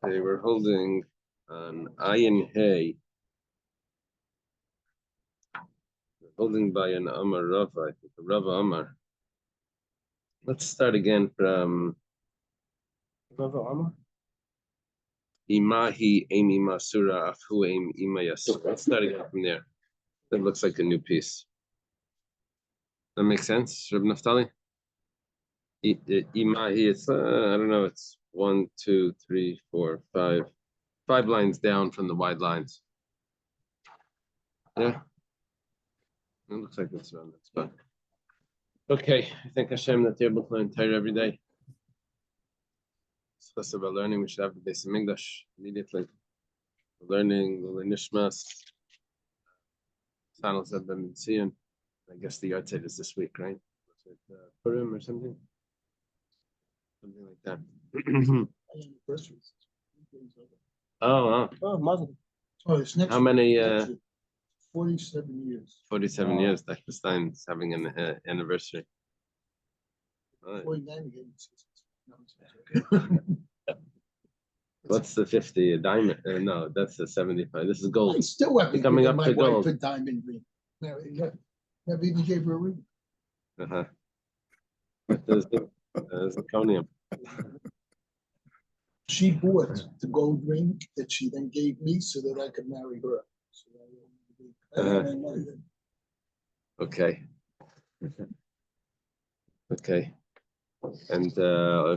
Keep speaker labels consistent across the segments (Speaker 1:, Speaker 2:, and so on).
Speaker 1: Okay, we're holding an Ayin Hay. We're holding by an Amar Rava, I think, Rava Amar. Let's start again from Rava Amar. Imahi Amy Masura Afu Aim Imayas. Let's start again from there. That looks like a new piece. That makes sense, Reb Naftali? Imahi, it's I don't know, it's 1, 2, 3, 4, 5. 5 lines down from the wide lines. Yeah. It looks like it's around that spot. Okay, I thank Hashem that you're able to learn Torah every day. It's less about learning. We should have the base of English immediately. Learning Nishmas. Channels have been seeing. I guess the yard site is this week, right? Was it Purim or something? Something like that. Oh,
Speaker 2: Mazel. Oh, it's next.
Speaker 1: How many?
Speaker 2: 47 years.
Speaker 1: 47 years. Dr. Stein's having an anniversary. Right.
Speaker 2: 49
Speaker 1: What's the 50? A diamond? No, that's the 75. This is gold.
Speaker 2: I still haven't
Speaker 1: Coming
Speaker 2: given
Speaker 1: up
Speaker 2: my
Speaker 1: to
Speaker 2: wife
Speaker 1: gold.
Speaker 2: a diamond ring. Never even gave her a ring.
Speaker 1: There's zirconium.
Speaker 2: She bought the gold ring that she then gave me so that I could marry her.
Speaker 1: Okay. Okay. And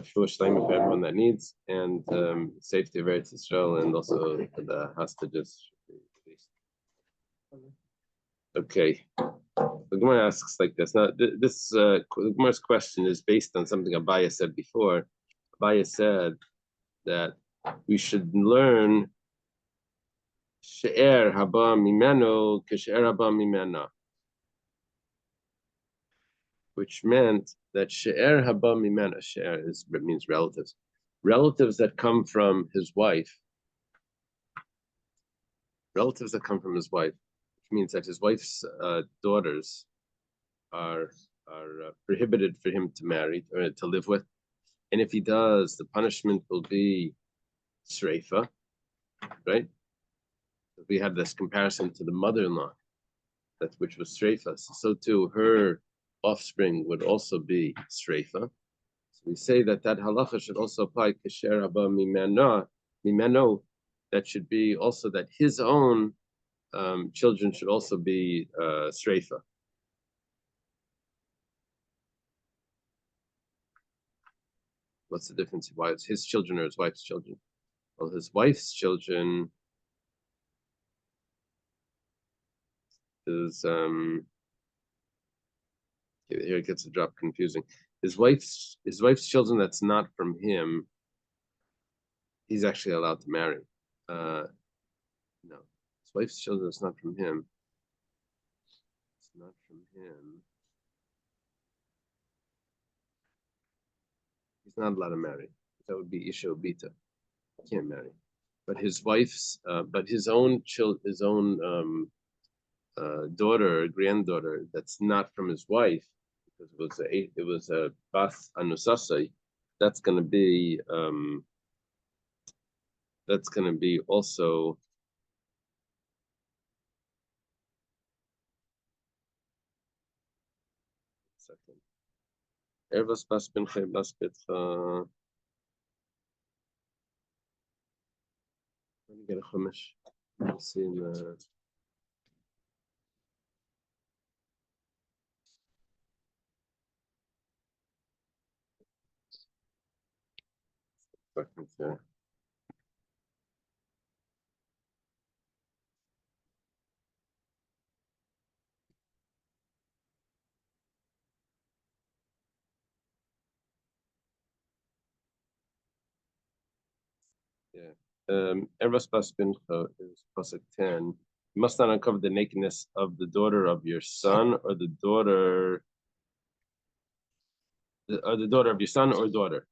Speaker 1: Jewish time for everyone that needs, and safety of Eretz Israel, and also for the hostages. Okay. The Gemara asks like this. Now, this the Gemara's question is based on something Abaya said before. Abaya said that we should learn she'er haba mimeno keshe'er haba mimena, which meant that she'er haba mimena, she'er means relatives, relatives that come from his wife, relatives that come from his wife, which means that his wife's daughters are prohibited for him to marry or to live with, and if he does, the punishment will be sreifa, right? We had this comparison to the mother-in-law, which was sreifa. So too, her offspring would also be sreifa. So we say that halacha should also apply kasher haba mimeno. That should be also that his own children should also be sreifa. What's the difference? Why it's his children or his wife's children? Well, his wife's children is here it gets a drop confusing. His wife's children that's not from him, he's actually allowed to marry. No, his wife's children that's not from him. It's not from him. He's not allowed to marry. That would be Isha Obita. He can't marry. But his wife's, but his own daughter or granddaughter that's not from his wife, because it was a bas anusasai, that's going to be also second. Ervas bas binche bas bitcha. Let me get a chumash. Let's see in the. Second here. Yeah. Ervas bas bincha is pasuk 10. You must not uncover the nakedness of the daughter of your son or the daughter of your son or daughter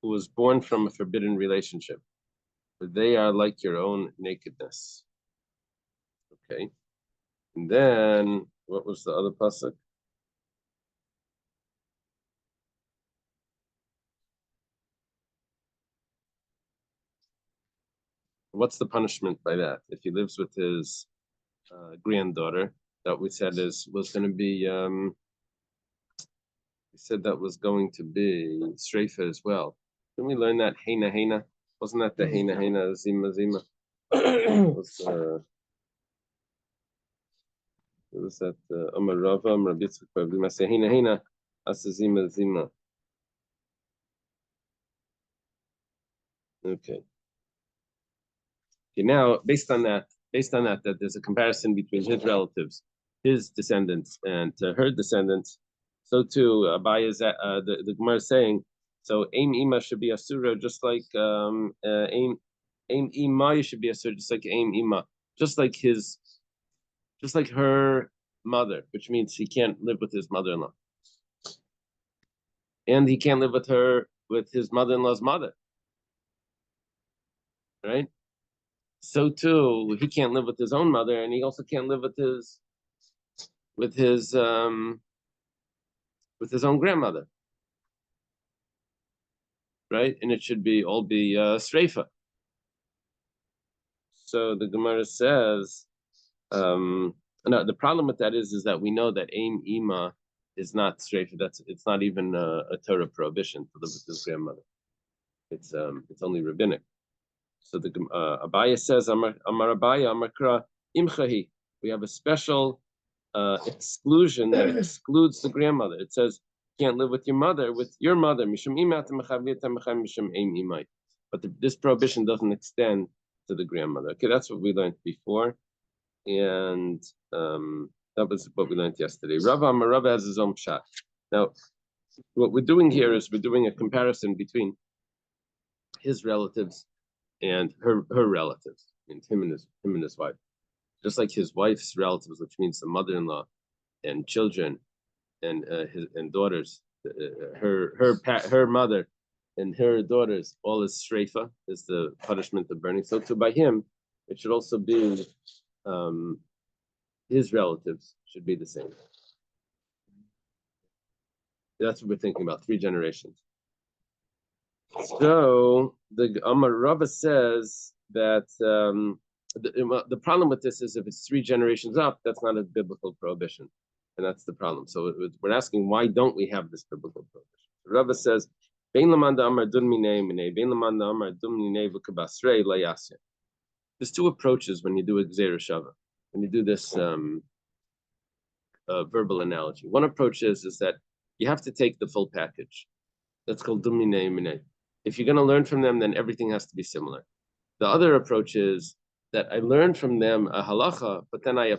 Speaker 1: who was born from a forbidden relationship, for they are like your own nakedness. Okay. And then what was the other pasuk? What's the punishment by that? If he lives with his granddaughter, that we said was going to be we said that was going to be streifa as well. Didn't we learn that heina heina? Wasn't that the heina heina zima zima? It was that Amar Rava Amar Bitzchak Bima say heina heina as zima zima. Okay. Okay, now based on that, that there's a comparison between his relatives, his descendants, and her descendants. So too, Abaya's the Gemara is saying, so aim ima should be asura, just like aim ima should be asura, just like aim ima, just like her mother, which means he can't live with his mother-in-law, and he can't live with his mother-in-law's mother, right? So too, he can't live with his own mother, and he also can't live with his own grandmother, right? And it should be all be streifa. So the Gemara says, no, the problem with that is that we know that aim ima is not streifa. It's not even a Torah prohibition to live with his grandmother. It's only rabbinic. So the Abaya says, Amar Abaya, Amar Kra, Imchahi. We have a special exclusion that excludes the grandmother. It says, you can't live with your mother, but this prohibition doesn't extend to the grandmother. Okay, that's what we learned before. And that was what we learned yesterday. Rava has his own shot. Now, what we're doing here is we're doing a comparison between his relatives and her relatives, and him and his wife. Just like his wife's relatives, which means the mother-in-law and children and daughters, her mother and her daughters, all is streifa, is the punishment of burning. So too by him, it should also be his relatives should be the same. That's what we're thinking about, 3 generations. So the Amar Rava says that the problem with this is if it's 3 generations up, that's not a biblical prohibition, and that's the problem. So we're asking, why don't we have this biblical prohibition? Rava says, there's 2 approaches when you do a gzeira shava, when you do this verbal analogy. One approach is that you have to take the full package. That's called dumine minei. If you're going to learn from them, then everything has to be similar. The other approach is that I learned from them a halacha, but then I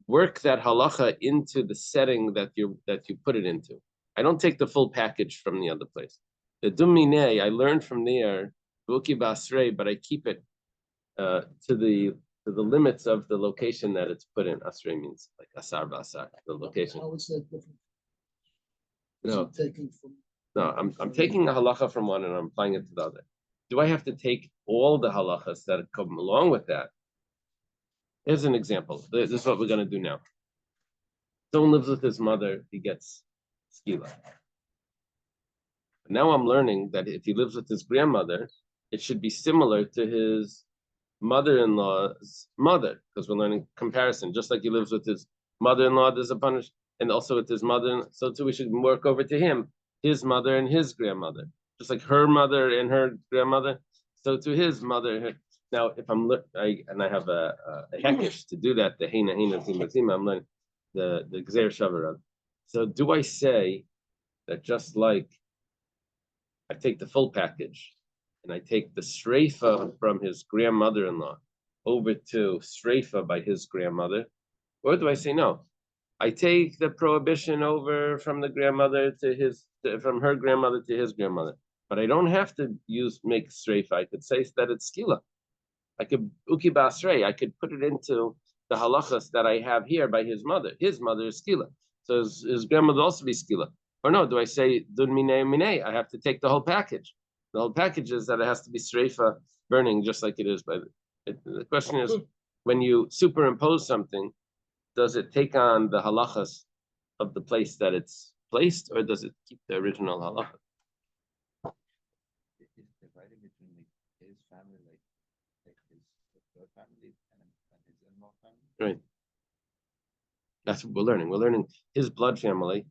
Speaker 1: work that halacha into the setting that you put it into. I don't take the full package from the other place. The dumine, I learned from there, buki basrei, but I keep it to the limits of the location that it's put in. Asrei means like asar basar, the location.
Speaker 2: How is that different?
Speaker 1: No, I'm taking a halacha from one and I'm applying it to the other. Do I have to take all the halachas that come along with that? Here's an example. This is what we're going to do now. Someone lives with his mother, he gets skila. Now I'm learning that if he lives with his grandmother, it should be similar to his mother-in-law's mother, because we're learning comparison. Just like he lives with his mother-in-law, there's a punish, and also with his mother, so too we should work over to him, his mother and his grandmother. Just like her mother and her grandmother, so to his mother. Now, if I have a hekesh to do that, the heina zima zima, I'm learning the gzeir shavarav. So do I say that just like I take the full package and I take the streifa from his grandmother-in-law over to streifa by his grandmother, or do I say no? I take the prohibition over from the grandmother from her grandmother to his grandmother, but I don't have to make streifa. I could say that it's skila. I could uki basrei. I could put it into the halachas that I have here by his mother. His mother is skila, so his grandmother also be skila. Or no, do I say dun minei minei? I have to take the whole package. The whole package is that it has to be streifa burning, just like it is by the question is, when you superimpose something, does it take on the halachas of the place that it's placed, or does it keep the original halacha?
Speaker 3: family, like his family and his in-law family?
Speaker 1: Right. That's what we're learning. We're learning his blood family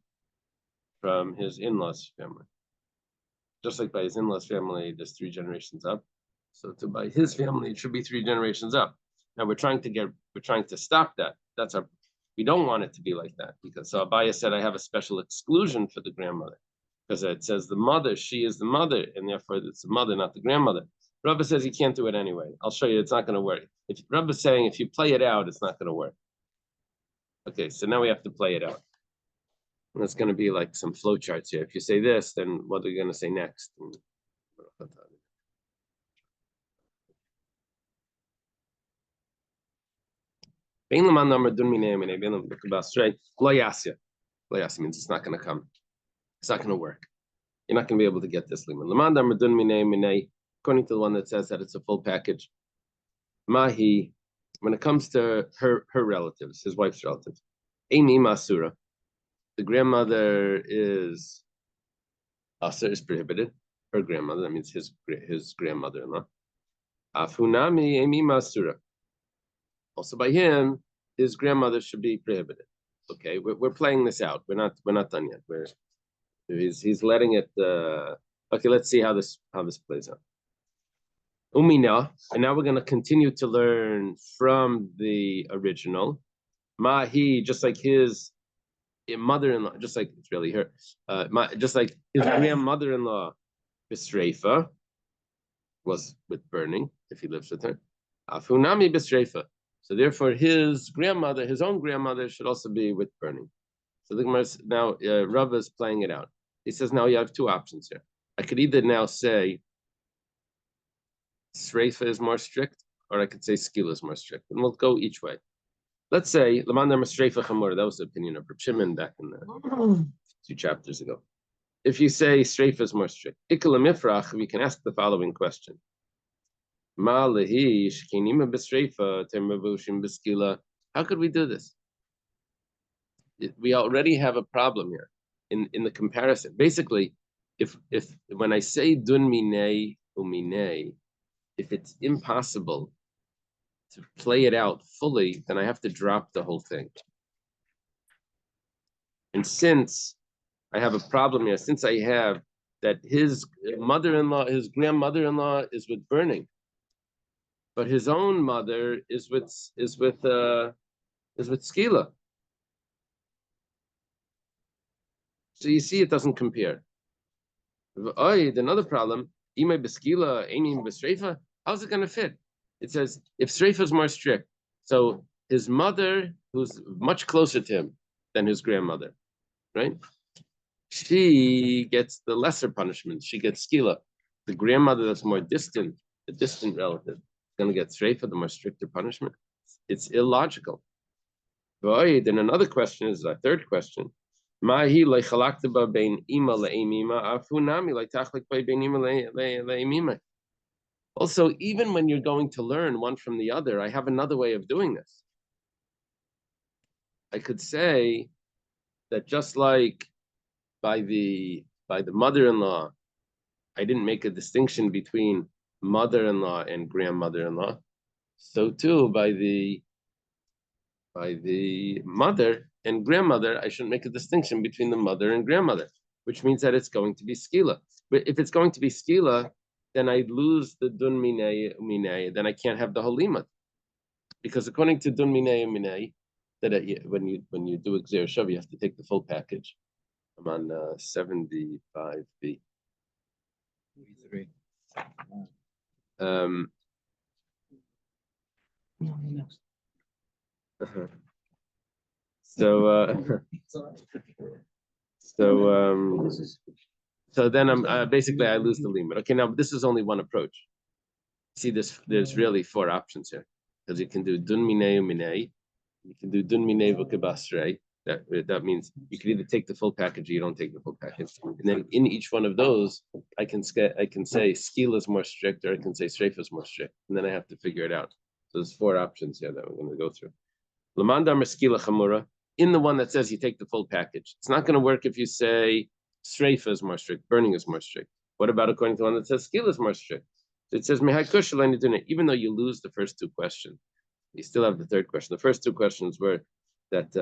Speaker 1: from his in-laws family. Just like by his in-laws family, there's 3 generations up. So by his family, it should be 3 generations up. Now we're trying to stop that. We don't want it to be like that, because so Abaya said I have a special exclusion for the grandmother, because it says the mother, she is the mother, and therefore it's the mother, not the grandmother. Rabbi says you can't do it anyway. I'll show you, it's not going to work. If Rabbi is saying if you play it out, it's not going to work. Okay, so now we have to play it out. And it's going to be like some flow charts here. If you say this, then what are you going to say next? Loyasya means it's not going to come. It's not going to work. You're not going to be able to get this liman. According to the one that says that it's a full package. Mahi, when it comes to her relatives, his wife's relatives, Amy Masura, the grandmother is prohibited. Her grandmother, that means his grandmother-in-law. Afunami Amy Masura. Also by him, his grandmother should be prohibited. Okay, we're playing this out. We're not done yet. He's letting it. Okay, let's see how this plays out. Umina, and now we're going to continue to learn from the original. Mahi, just like his mother-in-law, just like it's really her, just like his grandmother-in-law, Bisrefa, was with burning if he lives with her. Afunami Bisrefa. So therefore, his own grandmother, should also be with burning. So the Gemara now Rav is playing it out. He says now you have 2 options here. I could either now say Sreifa is more strict, or I could say Skila is more strict, and we'll go each way. Let's say Lamandar Sreifa Chamor. That was the opinion of Reb Shimon back in the 2 chapters ago. If you say Sreifa is more strict, Ikala Mifrach, we can ask the following question. How could we do this? We already have a problem here in the comparison. Basically, if when I say dun minei uminei, if it's impossible to play it out fully, then I have to drop the whole thing. And since I have a problem here, since I have that his mother-in-law, his grandmother-in-law is with burning, but his own mother is with skila. So you see, it doesn't compare. Another problem, imay beskila, amy b'streifa. How's it going to fit? It says if streifa is more strict, so his mother, who's much closer to him than his grandmother, right? She gets the lesser punishment. She gets skila. The grandmother that's more distant, the distant relative, going to get streifa, the more stricter punishment. It's illogical. Then another question is a third question. Also, even when you're going to learn one from the other, I have another way of doing this. I could say that just like by the mother-in-law, I didn't make a distinction between mother-in-law and grandmother-in-law. So too, by the mother and grandmother, I shouldn't make a distinction between the mother and grandmother, which means that it's going to be skila. But if it's going to be skila, then I lose the dun minei, then I can't have the whole limud. Because according to dun minei, that when you do Xer Shav, you have to take the full package. I'm on 75B. So then I'm basically I lose the limit. Okay, now this is only one approach. See, there's really 4 options here, because you can do dun minei uminei, you can do dun minei v'kebasrei. That means you can either take the full package or you don't take the full package. And then in each one of those, I can say skila is more strict, or I can say streifa is more strict, and then I have to figure it out. So there's 4 options here that we're going to go through. Lamandar skila chamura, in the one that says you take the full package. It's not going to work if you say streifa is more strict, burning is more strict. What about according to the one that says skila is more strict? So it says, even though you lose the first two questions, you still have the third question. The first two questions were that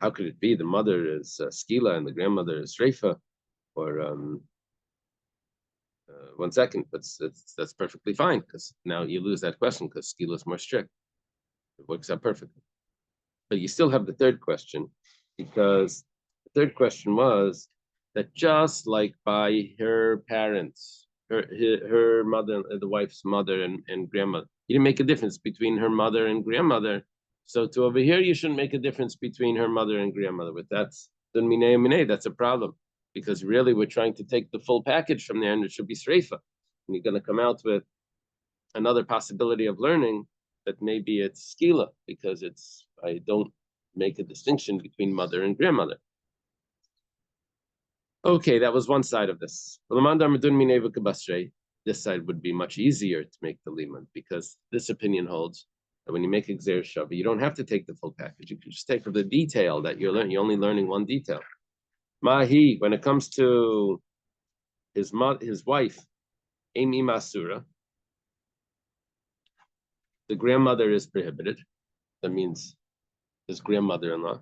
Speaker 1: how could it be the mother is Skila and the grandmother is Shrefa? Or 1 second, but that's perfectly fine because now you lose that question because Skila is more strict. It works out perfectly. But you still have the third question because the third question was that just like by her parents, her mother, the wife's mother and grandmother, you didn't make a difference between her mother and grandmother. So to over here, you shouldn't make a difference between her mother and grandmother. But that's a problem because really we're trying to take the full package from there, and it should be sreifa. And you're going to come out with another possibility of learning that maybe it's skila because I don't make a distinction between mother and grandmother. Okay, that was one side of this. This side would be much easier to make the liman because this opinion holds that when you make exer shava, you don't have to take the full package. You can just take the detail that you're learning. You're only learning one detail. Mahi, when it comes to his wife, Amy Masura, the grandmother is prohibited. That means his grandmother-in-law.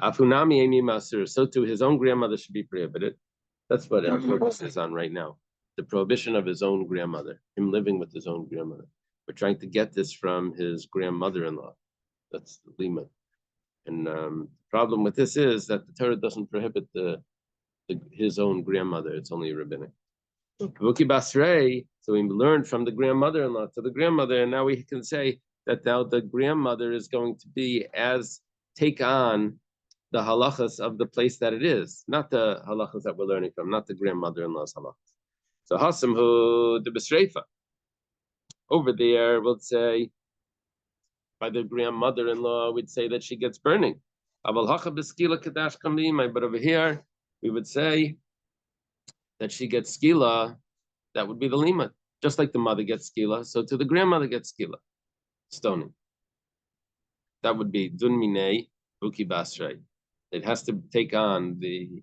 Speaker 1: Afunami Amy Masura, so too his own grandmother should be prohibited. That's what our focus is on right now. The prohibition of his own grandmother, him living with his own grandmother. We're trying to get this from his grandmother-in-law. That's the lima. And the problem with this is that the Torah doesn't prohibit his own grandmother. It's only rabbinic. Vuki Basrei, so we learned from the grandmother-in-law to the grandmother, and now we can say that now the grandmother is going to take on the halachas of the place that it is, not the halachas that we're learning from, not the grandmother-in-law's halachas. So Hasamhu the Besreifa. Over there, we'll say by the grandmother-in-law, we'd say that she gets burning. But over here, we would say that she gets skila. That would be the lima. Just like the mother gets skila, so to the grandmother gets skila, stoning. That would be dunmine buki basrei. It has to take on the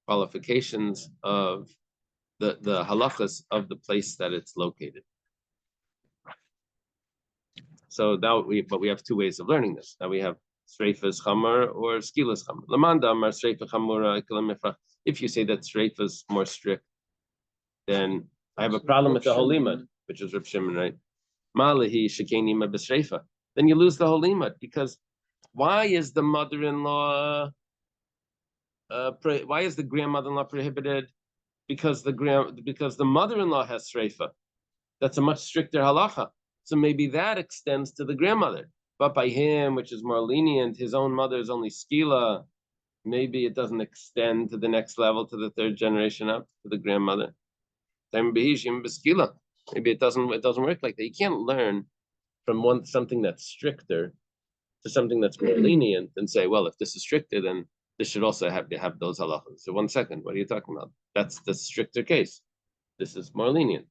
Speaker 1: qualifications of the halachas of the place that it's located. So now we have two ways of learning this. Now we have sreifas chamor or skilas chamor. Lamanda amar sreifa chamura ikalam. If you say that sreifa is more strict, then I have a problem with the whole limud, which is Reb Shimon, right? Malahi shekeni ma b'sreifa. Then you lose the whole limud because why is the mother-in-law? Why is the grandmother-in-law prohibited? Because the mother-in-law has sreifa. That's a much stricter halacha. So maybe that extends to the grandmother. But by him, which is more lenient, his own mother is only skila. Maybe it doesn't extend to the next level, to the third generation up, to the grandmother. Maybe it doesn't work like that. You can't learn from something that's stricter to something that's more lenient and say, well, if this is stricter, then this should also have those halachas. So 1 second, what are you talking about? That's the stricter case. This is more lenient.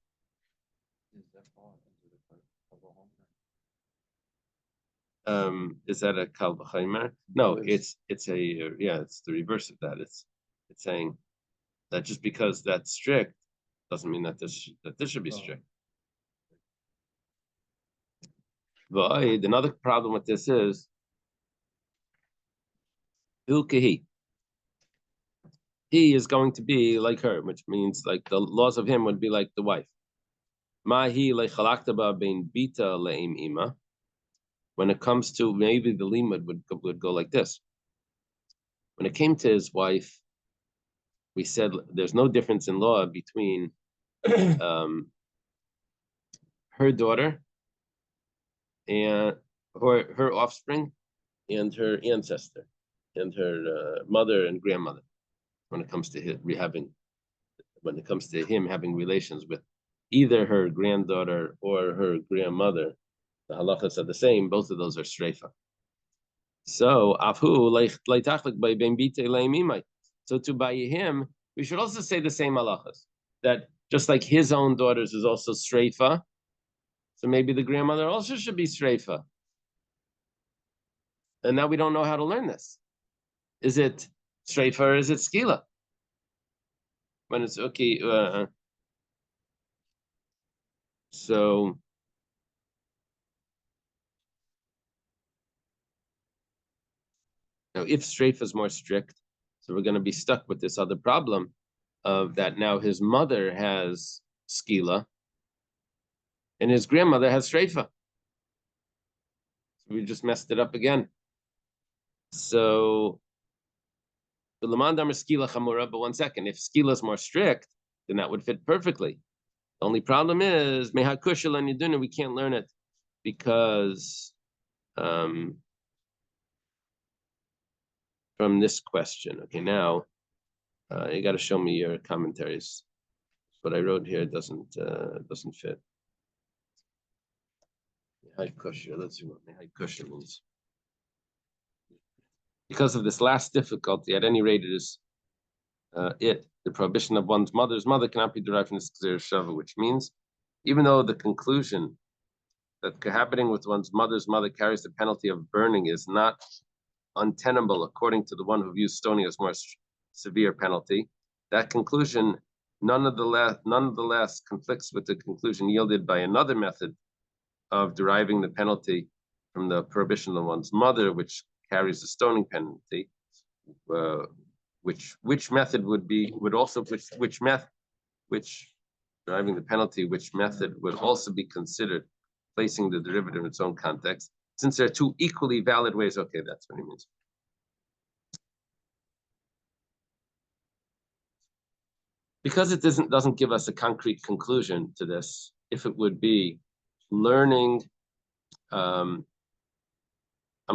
Speaker 1: Is that a kal v'chaymer? No, it's the reverse of that. It's saying that just because that's strict doesn't mean that this should be strict. Another problem with this is he is going to be like her, which means like the laws of him would be like the wife. When it comes to maybe the limud would go like this. When it came to his wife, we said there's no difference in law between her daughter and her offspring and her ancestor and her mother and grandmother when it comes to him having relations with either her granddaughter or her grandmother. The halachas are the same. Both of those are streifa. So so to buy him, we should also say the same halachas. That just like his own daughters is also streifa, so maybe the grandmother also should be streifa. And now we don't know how to learn this. Is it streifa or is it skila? When it's okay. So now if streifa is more strict, so we're going to be stuck with this other problem of that now his mother has skila and his grandmother has streifa. So we just messed it up again. So the lamandam is skila chamura, but 1 second, if skila is more strict, then that would fit perfectly. The only problem is mehakushal and yiduna, we can't learn it because from this question. Okay, now you got to show me your commentaries. What I wrote here doesn't fit. Let's see what Kusha means. Because of this last difficulty, at any rate, it is the prohibition of one's mother's mother cannot be derived from this Gzeir Shava, which means even though the conclusion that cohabiting with one's mother's mother carries the penalty of burning is not untenable according to the one who views stoning as more severe penalty, that conclusion nonetheless conflicts with the conclusion yielded by another method of deriving the penalty from the prohibition of one's mother, which carries the stoning penalty. Which method would deriving the penalty, which method would also be considered placing the derivative in its own context, since there are two equally valid ways. Okay, that's what he means. Because it doesn't give us a concrete conclusion to this, if it would be learning, I'm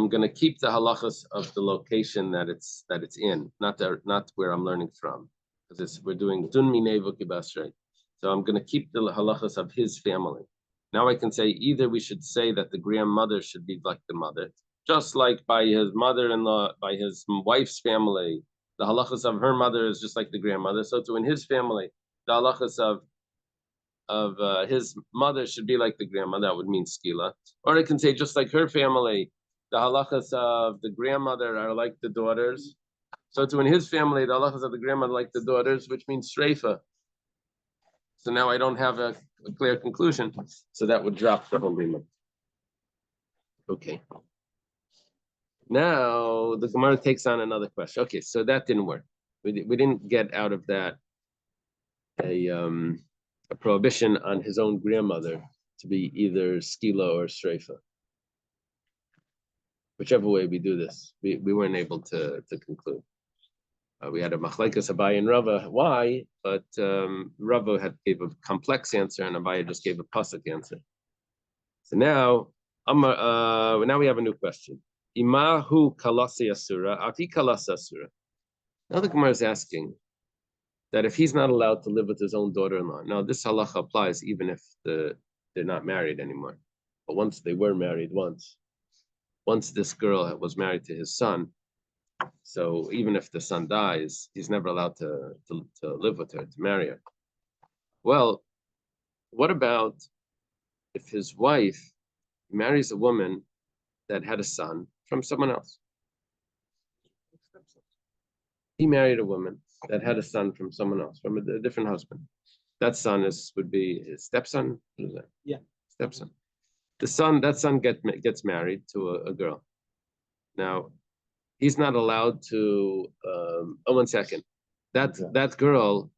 Speaker 1: going to keep the halachas of the location that it's in, not where I'm learning from, because we're doing dun minevu kibasrei. So I'm going to keep the halachas of his family. Now I can say either we should say that the grandmother should be like the mother, just like by his mother-in-law, by his wife's family, the halachas of her mother is just like the grandmother. So too in his family, the halachas of his mother should be like the grandmother. That would mean skila. Or I can say just like her family, the halachas of the grandmother are like the daughters. So too in his family, the halachas of the grandmother like the daughters, which means streifa. So now I don't have a clear conclusion. So that would drop the whole limit. Okay. Now the Gemara takes on another question. Okay, so that didn't work. We didn't get out of that a prohibition on his own grandmother to be either skila or streifa. Whichever way we do this, we weren't able to conclude. We had a machlekes Abaye and Rava. Why? But Rava gave a complex answer, and Abaye just gave a pasuk answer. So now we have a new question. Imahu kalasi asura, ati kalasa asura. Now the Gemara is asking that if he's not allowed to live with his own daughter-in-law. Now this halacha applies even if they're not married anymore. But once they were married once this girl was married to his son, so even if the son dies, he's never allowed to live with her, to marry her. Well, what about if his wife marries a woman that had a son from someone else? He married a woman that had a son from someone else, from a different husband. That son would be his stepson. What is that?
Speaker 2: Yeah,
Speaker 1: stepson. That son gets married to a girl. Now, he's not allowed to. 1 second. That girl,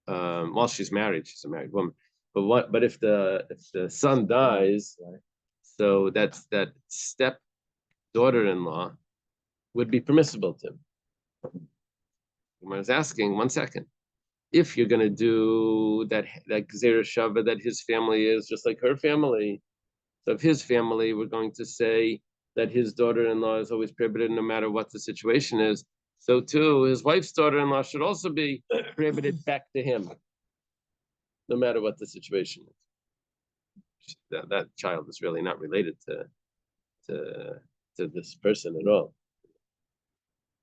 Speaker 1: while she's married, she's a married woman. But if the son dies, so that step daughter-in-law would be permissible to him. I was asking 1 second. If you're going to do that Gzeir Shava, that his family is just like her family. So if his family, we're going to say that his daughter-in-law is always prohibited no matter what the situation is. So too, his wife's daughter-in-law should also be prohibited back to him, no matter what the situation is. That child is really not related to this person at all.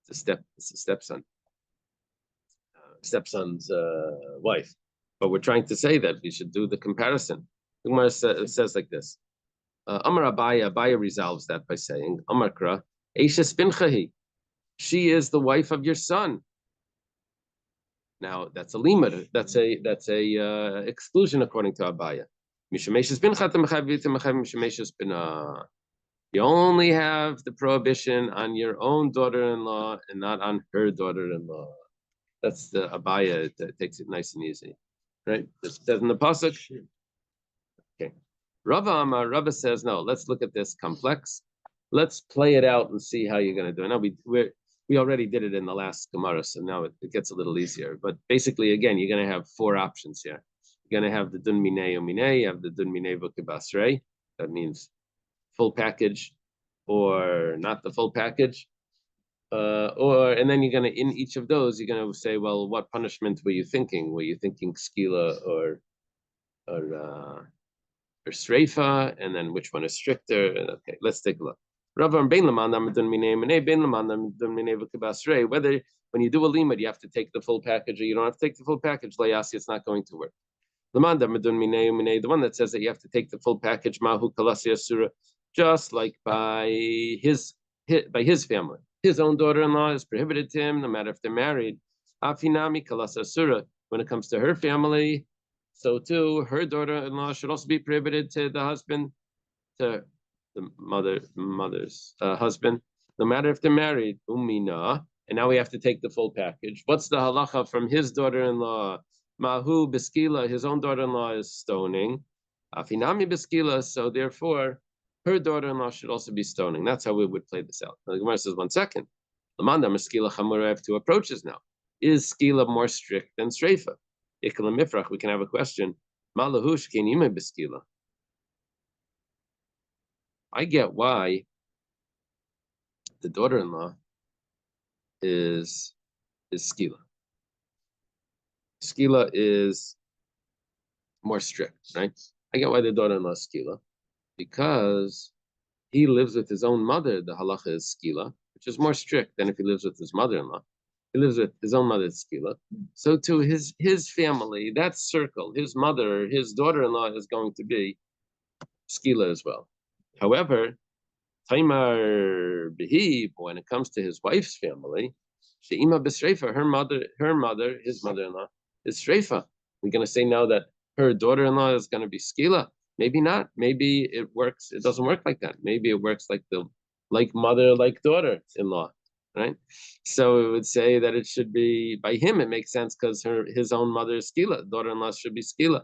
Speaker 1: It's a stepson. Stepson's wife. But we're trying to say that we should do the comparison. The Gemara says like this. Amar Abaye resolves that by saying, Amar Kra, Eisha spinchahi. She is the wife of your son. Now that's a limud. That's a exclusion according to Abaya. You only have the prohibition on your own daughter-in-law and not on her daughter-in-law. That's the Abaya that takes it nice and easy, right? It says in the pasuk. Okay, Rava says no. Let's look at this complex. Let's play it out and see how you're going to do it. Now we already did it in the last Gemara, so now it gets a little easier. But basically, again, you're going to have four options here. You're going to have the dun minei uminei, you have the dun minei v'kibasrei. That means full package or not the full package. And then you're going to, in each of those, you're going to say, well, what punishment were you thinking? Were you thinking skila or streifa? And then which one is stricter? Okay, let's take a look. Whether when you do a limud, you have to take the full package or you don't have to take the full package, it's not going to work. The one that says that you have to take the full package, mahu kalasi asura, just like by his family. His own daughter-in-law is prohibited to him, no matter if they're married. Afinami kalasa asura. When it comes to her family, so too, her daughter-in-law should also be prohibited to the husband, to the mother's husband, no matter if they're married. Umina, and now we have to take the full package. What's the halacha from his daughter-in-law? Mahu beskila, his own daughter-in-law is stoning. Afinami beskila, so therefore, her daughter-in-law should also be stoning. That's how we would play this out. Now, the Gemara says, 1 second. Lamanda skila chamura, I have two approaches now. Is skila more strict than streifa? Ikla mifrach, we can have a question. Malahush kenime beskila. I get why the daughter-in-law is skila. Skila is more strict, right? I get why the daughter-in-law is skila, because he lives with his own mother. The halacha is skila, which is more strict than if he lives with his mother-in-law. He lives with his own mother, skila. So to his family, that circle, his mother, his daughter-in-law is going to be skila as well. However, Taimar Behi, when it comes to his wife's family, Sheima B'Sreifa, her mother, his mother-in-law, is Sreifa. We're going to say now that her daughter-in-law is going to be skila. Maybe not. Maybe it works. It doesn't work like that. Maybe it works like mother, like daughter-in-law, right? So it would say that it should be by him. It makes sense because his own mother is skila. Daughter-in-law should be skila,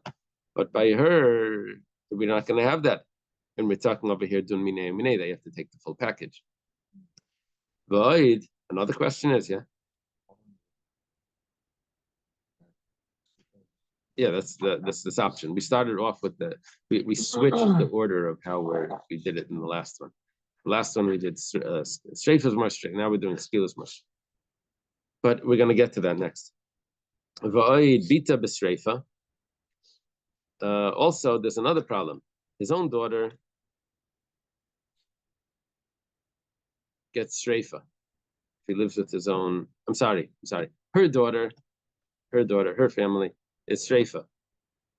Speaker 1: but by her, we're not going to have that. And we're talking over here, dun minei minei, they have to take the full package. Void. Another question is, that's this option. We started off with we switched the order of how we did it in the last one. The last one we did strafe is more strict. Now we're doing skill is more strict. But we're going to get to that next. Void bita b'streifa. Also, there's another problem. His own daughter gets streifa. If he lives with his own, I'm sorry. Her daughter, her family is streifa.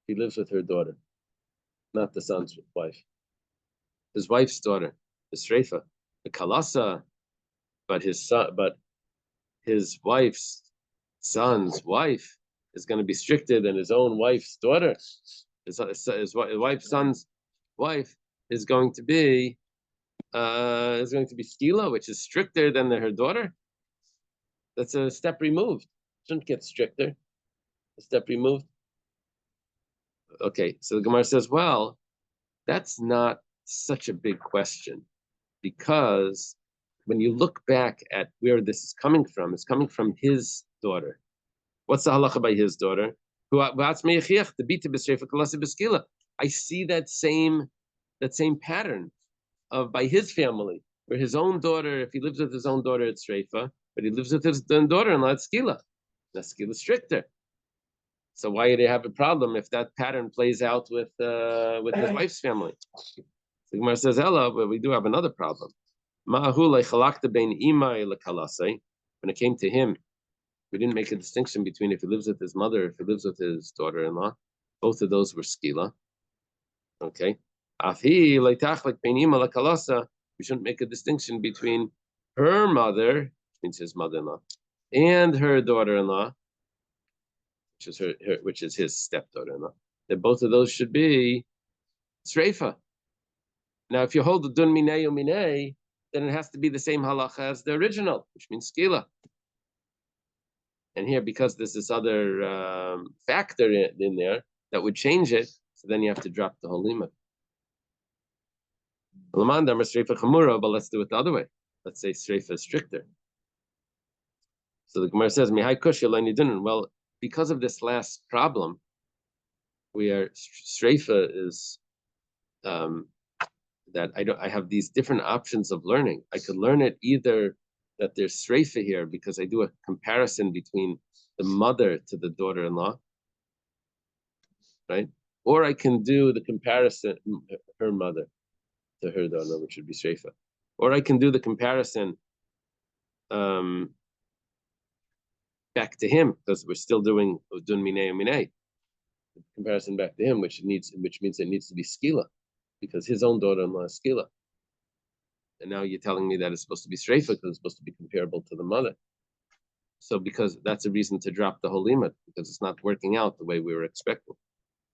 Speaker 1: He lives with her daughter, not the son's wife. His wife's daughter is streifa. The kalasa, but his wife's son's wife is going to be stricter than his own wife's daughter. His wife's son's wife is going to be skila, which is stricter than her daughter. That's a step removed. Shouldn't get stricter. A step removed. Okay, so the Gemara says, well, that's not such a big question, because when you look back at where this is coming from, it's coming from his daughter. What's the halacha by his daughter? I see that same pattern of by his family, where his own daughter, if he lives with his own daughter, it's Shreifa, but he lives with his daughter-in-law, it's Skila. That's Skila stricter. So why do they have a problem if that pattern plays out with his wife's family? The Gemara says, "Ella, but we do have another problem. When it came to him, we didn't make a distinction between if he lives with his mother, if he lives with his daughter-in-law. Both of those were skila. Okay. We shouldn't make a distinction between her mother, which means his mother-in-law, and her daughter-in-law, which is his stepdaughter-in-law, that both of those should be Sreifa. Now, if you hold the Dun Minei Uminei, then it has to be the same halacha as the original, which means Skila. And here, because there's this other factor in there that would change it, so then you have to drop the whole limit. But let's do it the other way. Let's say Sreifa is stricter. So the Gemara says, well, because of this last problem, Sreifa is that I have these different options of learning. I could learn it either that there's Sreifa here because I do a comparison between the mother to the daughter-in-law, right? Or I can do the comparison, her mother to her daughter, which would be Sreifa. Or I can do the comparison back to him, because we're still doing Dun Minei Minei. Comparison back to him, which means it needs to be Skila, because his own daughter-in-law is Skila. And now you're telling me that it's supposed to be Sreifa because it's supposed to be comparable to the mother. So because that's a reason to drop the whole limit, because it's not working out the way we were expecting.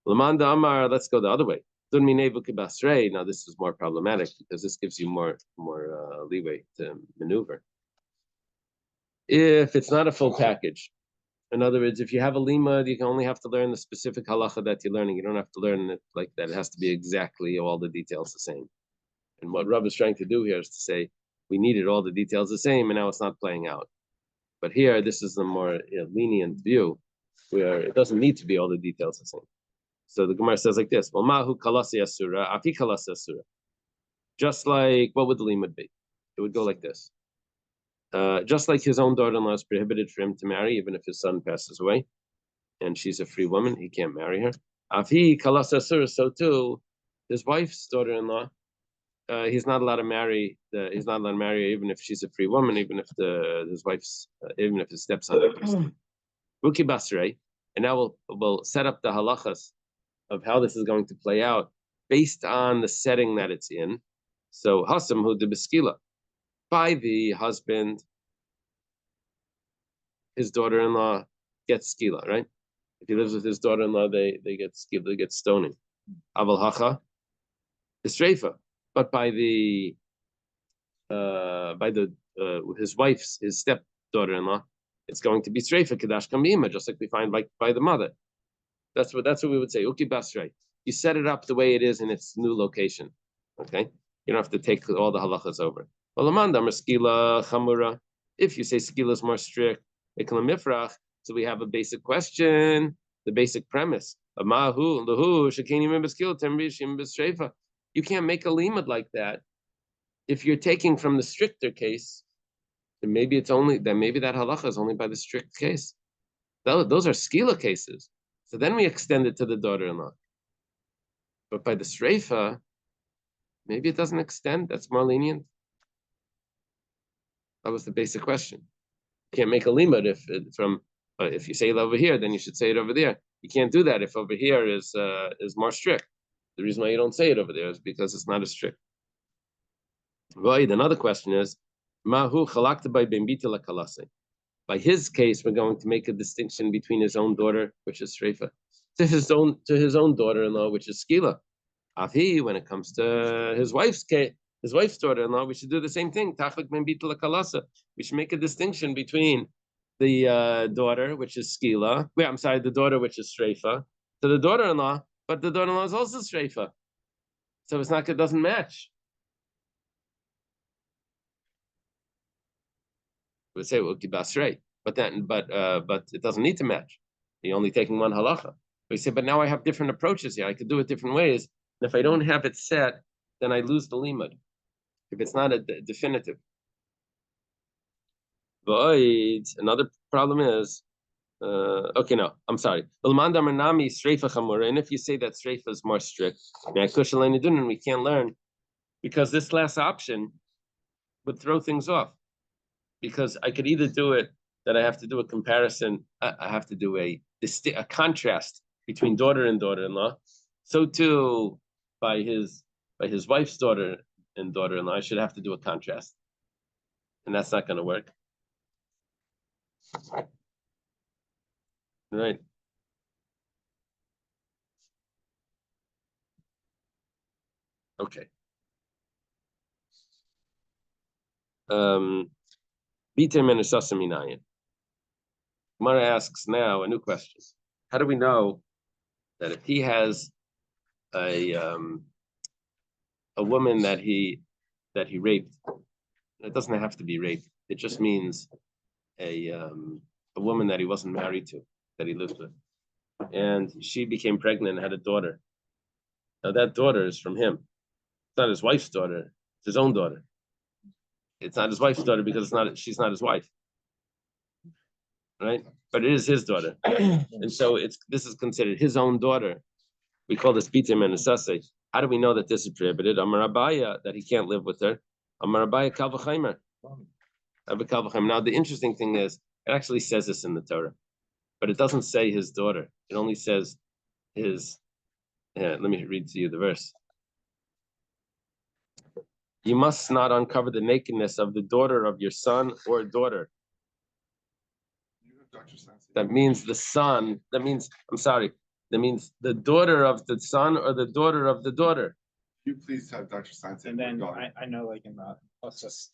Speaker 1: Lamanda Amar, let's go the other way. Now this is more problematic because this gives you more leeway to maneuver. If it's not a full package, in other words, if you have a limud, you can only have to learn the specific halacha that you're learning. You don't have to learn it like that. It has to be exactly all the details the same. And what Rav is trying to do here is to say, we needed all the details the same, and now it's not playing out. But here, this is a more lenient view, where it doesn't need to be all the details the same. So the Gemara says like this, well, mahu kalasi asura, afi kalasi asura. Just like, what would the limud be? It would go like this. Just like his own daughter-in-law is prohibited for him to marry, even if his son passes away, and she's a free woman, he can't marry her. Afi kalasi asura, so too, his wife's daughter-in-law, he's not allowed to marry. He's not allowed to marry her, even if she's a free woman, even if even if his stepson. Buki Basrei, and now we'll set up the halachas of how this is going to play out based on the setting that it's in. So Hasam hu de beskila, by the husband, his daughter-in-law gets skila, right? If he lives with his daughter-in-law, they get skila, they get stoning. Aval hacha is Sreifa. But by his wife's, his stepdaughter-in-law, it's going to be Sreifa Kedash Kamima, just like we find by the mother. That's what we would say. Uki Basrei. You set it up the way it is in its new location. Okay, you don't have to take all the halachas over. If you say skila is more strict, so we have a basic question, the basic premise. You can't make a limud like that. If you're taking from the stricter case, then maybe that halacha is only by the strict case. Those are skila cases. So then we extend it to the daughter-in-law. But by the Sreifa, maybe it doesn't extend. That's more lenient. That was the basic question. You can't make a limud if you say it over here, then you should say it over there. You can't do that if over here is more strict. The reason why you don't say it over there is because it's not as strict. Another question is, Mahu chalakta by bembita la kalase. By his case, we're going to make a distinction between his own daughter, which is Sreifa, to his own daughter-in-law, which is Skila. Afi, when it comes to his wife's case, his wife's daughter-in-law, we should do the same thing. Tachlik bembita la kalasa. We should make a distinction between the daughter, which is Skila. The daughter, which is Sreifa, to the daughter-in-law, but the daughter-in-law is also Sreifa. So it doesn't match. We would say Basrei, but it doesn't need to match. You're only taking one halacha. We say, but now I have different approaches here. I could do it different ways. And if I don't have it set, then I lose the limud. If it's not a definitive. But another problem is, I'm sorry. And if you say that Sreifa is more strict, we can't learn, because this last option would throw things off. Because I could either do it that I have to do a comparison, I have to do a contrast between daughter and daughter-in-law. So too, by his wife's daughter and daughter-in-law, I should have to do a contrast. and that's not going to work. Right. Okay. Mara asks now a new question. How do we know that if he has a woman that he raped, it doesn't have to be rape. It just means a woman that he wasn't married to, that he lived with, and she became pregnant and had a daughter. Now that daughter is from him. It's not his wife's daughter. It's his own daughter. It's not his wife's daughter because she's not his wife, right? But it is his daughter, and so this is considered his own daughter. We call this bitim and asase. How do we know that this is prohibited? Amar Abaya, that he can't live with her. Amar Abaya kal v'chaimer. Now the interesting thing is, it actually says this in the Torah, but it doesn't say his daughter. It only says his. Let me read to you the verse. You must not uncover the nakedness of the daughter of your son or daughter. That means the son. That means, I'm sorry. That means the daughter of the son or the daughter of the daughter.
Speaker 4: You please have Dr. Stein say.
Speaker 3: And then I know, like in the process,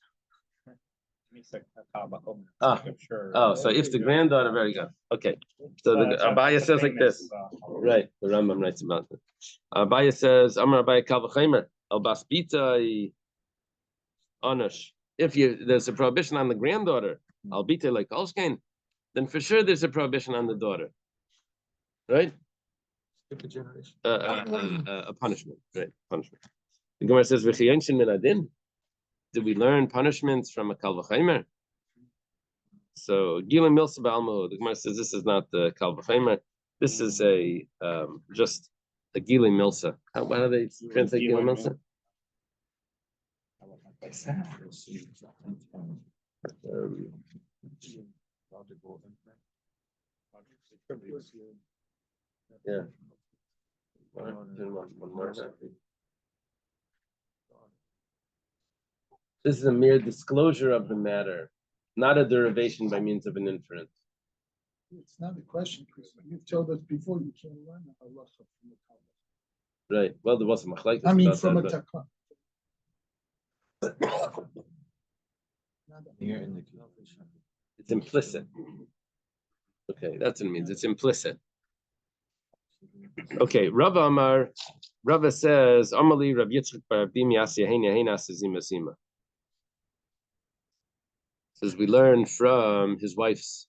Speaker 1: I'm sure. Oh, so if the granddaughter, very good. Okay. So the Abaya says like this. Right. The Rambam writes about it. Abaya says, Amar Abaya kal v'chaimer el basbita onush. If there's a prohibition on the granddaughter, albita like Olshkein, then for sure there's a prohibition on the daughter. Right?
Speaker 4: Skip a generation.
Speaker 1: A punishment. Right. Punishment. The Gemara says, V'chiyanshin min adin. Did we learn punishments from a kal v'chaimer? So Gilim Milsa Balmo, the Gemara says this is not the kal v'chaimer. This is a just a Gilim Milsa. How do they translate Gilim Milsa? Yeah. One more. This is a mere disclosure of the matter, not a derivation by means of an inference.
Speaker 2: It's not a question, because you've told us before you can't learn a halacha from the Talmud.
Speaker 1: Right. Well, there was a machlekes.
Speaker 2: I mean, from a takah.
Speaker 1: It's implicit. Okay, that's what it means. It's implicit. Okay, Rava says, Amali Rav Yitzchak bar Abdim Yasya Heina Heina Sazima Sima. Says we learn from his wife's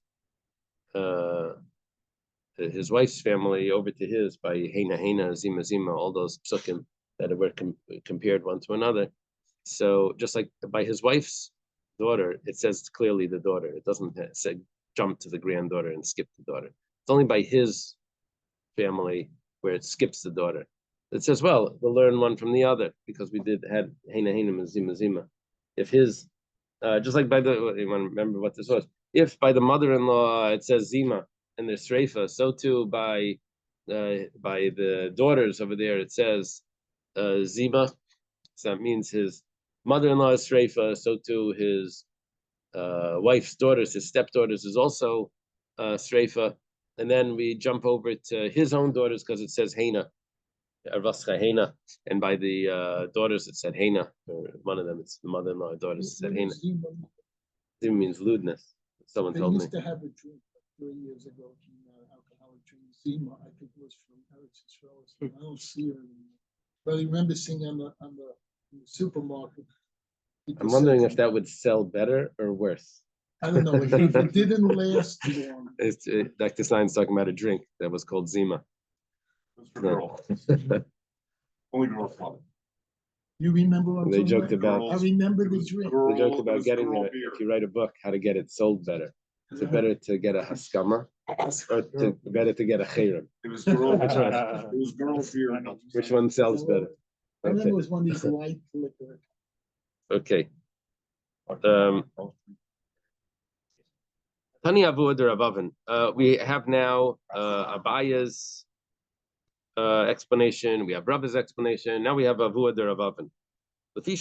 Speaker 1: family over to his by Heina Heina Zima Zima, all those psukim that were compared one to another. So just like by his wife's daughter, it says clearly the daughter. It doesn't say jump to the granddaughter and skip the daughter. It's only by his family where it skips the daughter. It says, well, we'll learn one from the other because we had Heina Heina Zima Zima. If his just like by the, you want to remember what this was. If by the mother-in-law it says Zima and there's Sreifa, so too by the daughters over there it says Zima. So that means his mother-in-law is Sreifa, so too his wife's daughters, his stepdaughters is also Sreifa. And then we jump over to his own daughters because it says Heina. Heina, and by the daughters it said Heina, or one of them, it's the mother-in-law daughters said Heina. Zima means lewdness. Someone told me.
Speaker 2: They used to have a drink 3 years ago, alcoholic drink. Zima, I think it was from Eretz Yisrael. I don't see her anymore. But I remember seeing in the supermarket.
Speaker 1: I'm wondering if that would sell better or worse.
Speaker 2: I don't know. If it didn't last long.
Speaker 1: Dr. Stein's talking about a drink that was called Zima.
Speaker 4: For girls. Only girls love it.
Speaker 2: You remember what
Speaker 1: they joked about.
Speaker 2: I remember the drink.
Speaker 1: They joked about getting it. If you write a book, how to get it sold better. Is it better to get a haskama or better to get a chayrim?
Speaker 4: It was girl. It was girl beer.
Speaker 1: Which one sells better?
Speaker 2: I remember it was one of these light liquor.
Speaker 1: Okay. Tani Avu Ravavan. We have now Abaya's explanation. We have Rabba's explanation. Now we have Avu Ravavan. Okay,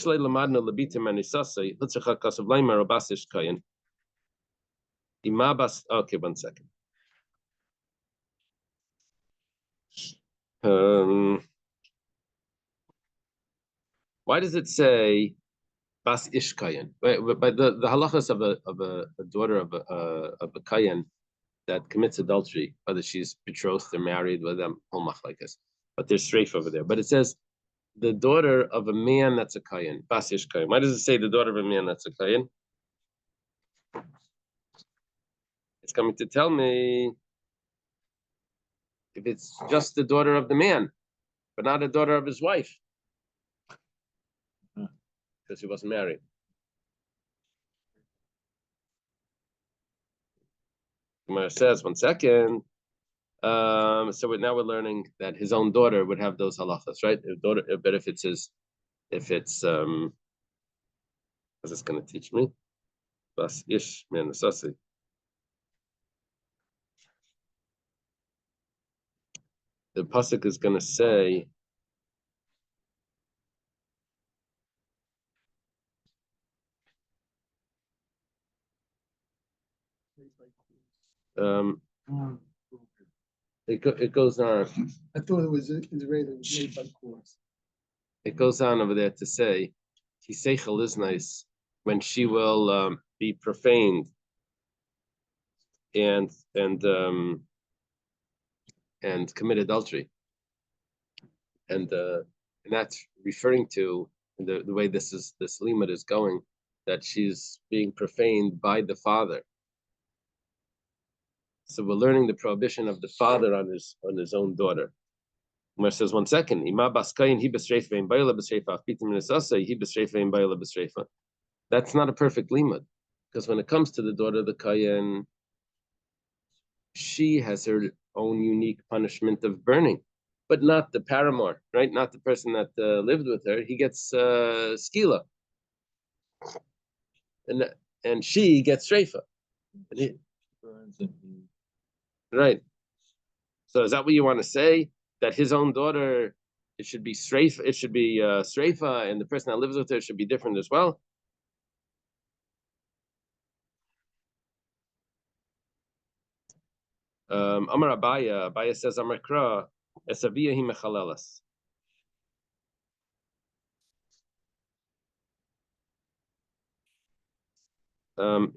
Speaker 1: 1 second. Why does it say bas ish kayan? By the halachas of a daughter of a kayan that commits adultery, whether she's betrothed or married, with them whole machlekes, but they're strafe over there. But it says the daughter of a man that's a kayan, bas ish kayan. Why does it say the daughter of a man that's a kayan? It's coming to tell me if it's just the daughter of the man, but not a daughter of his wife, because he wasn't married. Gemara says, 1 second. So now we're learning that his own daughter would have those halachas, right? But if it's what's this going to teach me? Bas ish man asasi. The pasuk is going to say, it goes on.
Speaker 2: I thought it was Israeli, it was made by courts.
Speaker 1: It goes on over there to say, Kiseichel is nice when she will be profaned and commit adultery, and that's referring to the way this limud is going, that she's being profaned by the father. So we're learning the prohibition of the father on his own daughter. Umar says, 1 second. That's not a perfect limud, because when it comes to the daughter of the kayan, she has her own unique punishment of burning, but not the paramour, right? Not the person that lived with her. He gets skila, and she gets shreifa. Right. So is that what you want to say? That his own daughter, it should be streifa, streifa, and the person that lives with her should be different as well? Amar Abaya says, Amar Kra, Esaviya hi mechalelas.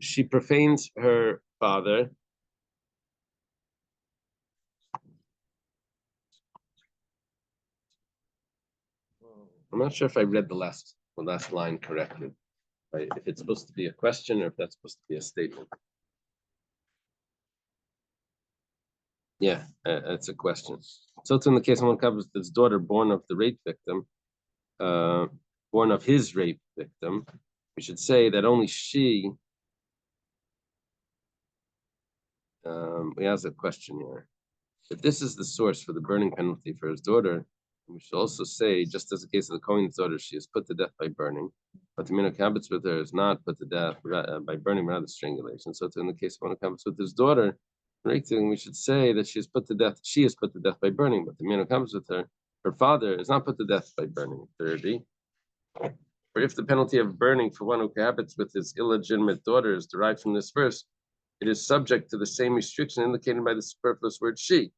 Speaker 1: She profanes her father. I'm not sure if I read the last line correctly. Right? If it's supposed to be a question or if that's supposed to be a statement. Yeah, it's a question. So it's in the case someone covers his daughter born of the rape victim, born of his rape victim, we should say that only she. We ask a question here. If this is the source for the burning penalty for his daughter, we should also say, just as the case of the Kohen's daughter, she is put to death by burning, but the minhag habits with her is not put to death by burning, rather strangulation. So in the case of one who habits with his daughter, we should say that she is put to death. She is put to death by burning, but the minhag habits with her, her father is not put to death by burning. 30. For if the penalty of burning for one who cohabits with his illegitimate daughter is derived from this verse, it is subject to the same restriction indicated by the superfluous word she.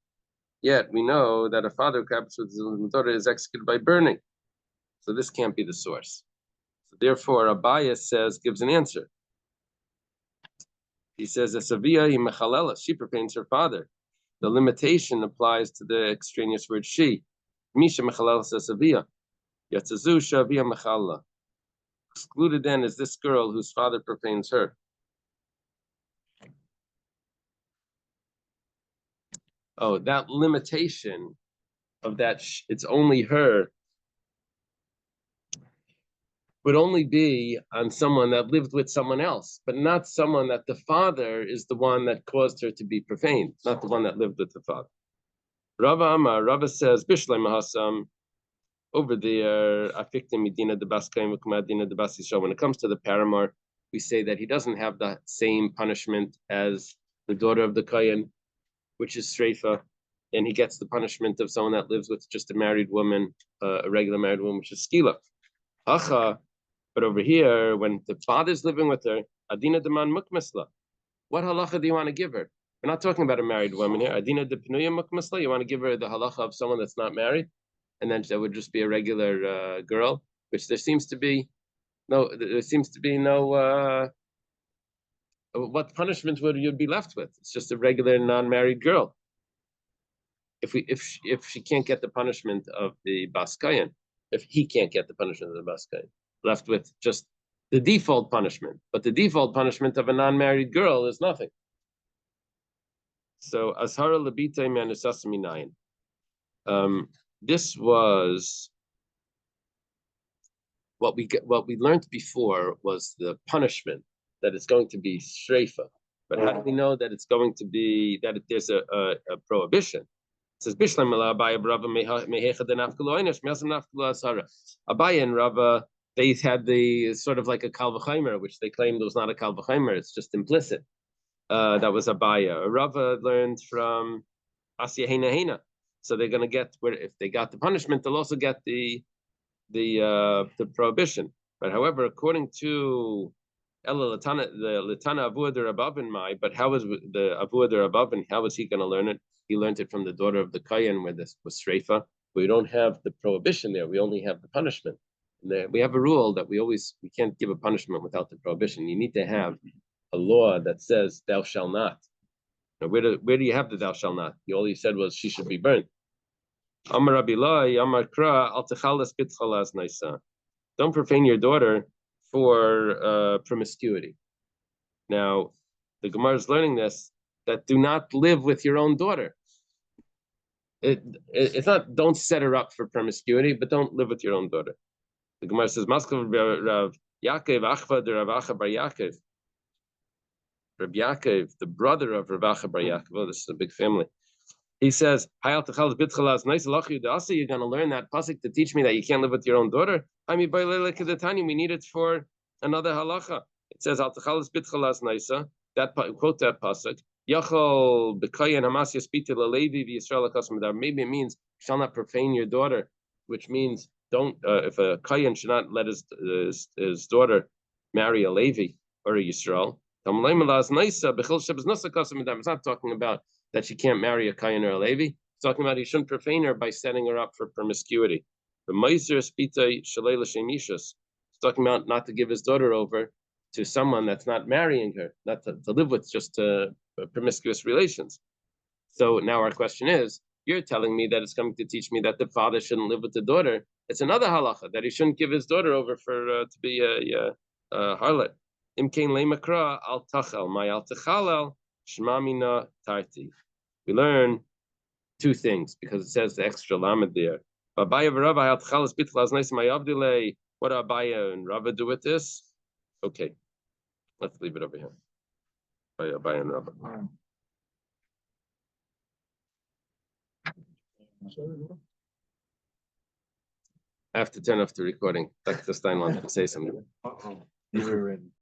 Speaker 1: Yet we know that a father who cohabits with his illegitimate daughter is executed by burning. So this can't be the source. So therefore, Abaya gives an answer. He says, Esaviya hi mechalelas. She profanes her father. The limitation applies to the extraneous word she. Misha mechalelas esaviya. Yatzazu shavia mechala. Excluded then is this girl whose father profanes her. Oh, that limitation of that, it's only her, would only be on someone that lived with someone else, but not someone that the father is the one that caused her to be profaned, not the one that lived with the father. Rava Amar, Rava says, Bishlei Mahasam, over there, when it comes to the paramour, we say that he doesn't have the same punishment as the daughter of the Kayan, which is streifa, and he gets the punishment of someone that lives with just a married woman, a regular married woman, which is skila. Hacha, but over here, when the father's living with her, Adina Deman Mukmasla. What halacha do you want to give her? We're not talking about a married woman here. Adina de Pinuya Mukmasla. You want to give her the halacha of someone that's not married, and then that would just be a regular girl, which there seems to be no. There seems to be no. What punishment would you be left with? It's just a regular non-married girl. If she can't get the punishment of the Baskayan, if he can't get the punishment of the Baskayan, left with just the default punishment. But the default punishment of a non-married girl is nothing. So Ashara Labita Manusasami 9. This was what we learned before was the punishment that it's going to be shreifa. But how do we know that it's going to be that there's a prohibition? It says Bishlam Abaye Rava Mehecha den Afkaloinish Mesam Nafkalo Asara. Abaye and Rava, they had the sort of like a Kal V'chaimer, which they claimed was not a Kal V'chaimer, it's just implicit. That was Abaye. Rava learned from Asya Hena Hena. So they're going to get where if they got the punishment, they'll also get the prohibition. But however, according to Ella Latana, the Latana Avua de Rabavin Mai, but how is the Avua de Rabavin? How is he going to learn it? He learned it from the daughter of the Kayan, where this was Shreifa. We don't have the prohibition there. We only have the punishment. We have a rule that we can't give a punishment without the prohibition. You need to have a law that says thou shalt not. Now, where do you have the thou shalt not? All you said was she should be burnt. Amar Abilai, Amar Kra, Al Techalas Bitchalas Naisa. Don't profane your daughter for promiscuity. Now, the Gemara is learning this, that do not live with your own daughter. It's not don't set her up for promiscuity, but don't live with your own daughter. The Gemara says, Maskav Rav Yaakov Achva de Rav Acha bar Yaakov. Rav Yaakov, the brother of Rav Acha bar Yaakov. Oh, this is a big family. He says, you're going to learn that pasuk to teach me that you can't live with your own daughter. We need it for another halacha. It says, that quote that pasuk. Maybe it means, shall not profane your daughter, which means don't, if a Kayan should not let his daughter marry a Levi or a Yisrael. It's not talking about that she can't marry a Kayan or a Levi. It's talking about he shouldn't profane her by setting her up for promiscuity. It's talking about not to give his daughter over to someone that's not marrying her, not to live with just promiscuous relations. So now our question is, you're telling me that it's coming to teach me that the father shouldn't live with the daughter. It's another halacha, that he shouldn't give his daughter over for to be a harlot. Imkein lemakra al tachal, my al tachalel. Shmamina tarti. We learn two things because it says the extra lamed there. What do Abaya and Rava do with this? Okay, let's leave it over here. Abaya and Rava. I have to turn off the recording. Dr. Stein wanted to say something.
Speaker 4: You were in